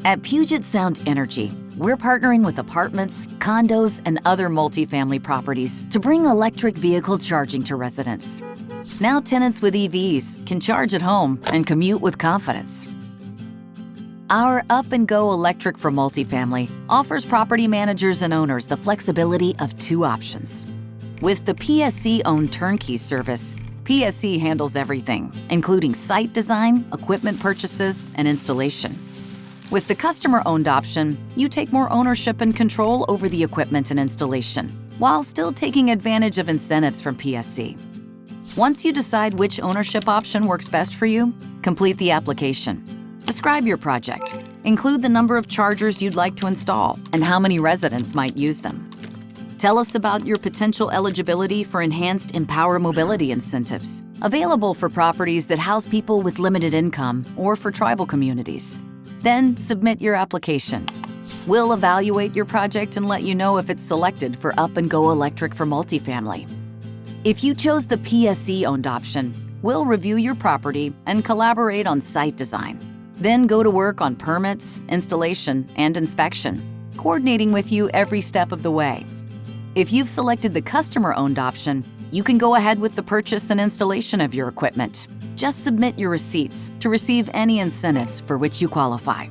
At Puget Sound Energy, we're partnering with apartments, condos, and other multifamily properties to bring electric vehicle charging to residents. Now tenants with EVs can charge at home and commute with confidence. Our Up Go Electric for Multifamily offers property managers and owners the flexibility of two options. With the PSE-owned turnkey service, PSE handles everything, including site design, equipment purchases, and installation. With the customer-owned option, you take more ownership and control over the equipment and installation, while still taking advantage of incentives from PSE. Once you decide which ownership option works best for you, complete the application. Describe your project. Include the number of chargers you'd like to install and how many residents might use them. Tell us about your potential eligibility for enhanced Empower Mobility incentives, available for properties that house people with limited income or for tribal communities. Then submit your application. We'll evaluate your project and let you know if it's selected for Up Go Electric for Multifamily. If you chose the PSE-owned option, we'll review your property and collaborate on site design. Then go to work on permits, installation, and inspection, coordinating with you every step of the way. If you've selected the customer-owned option, you can go ahead with the purchase and installation of your equipment. Just submit your receipts to receive any incentives for which you qualify.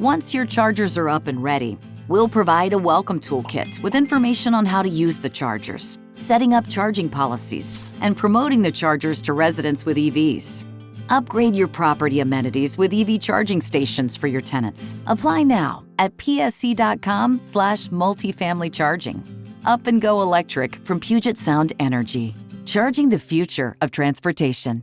Once your chargers are up and ready, we'll provide a welcome toolkit with information on how to use the chargers, setting up charging policies, and promoting the chargers to residents with EVs. Upgrade your property amenities with EV charging stations for your tenants. Apply now at pse.com/multifamily charging. Up Go Electric from Puget Sound Energy, charging the future of transportation.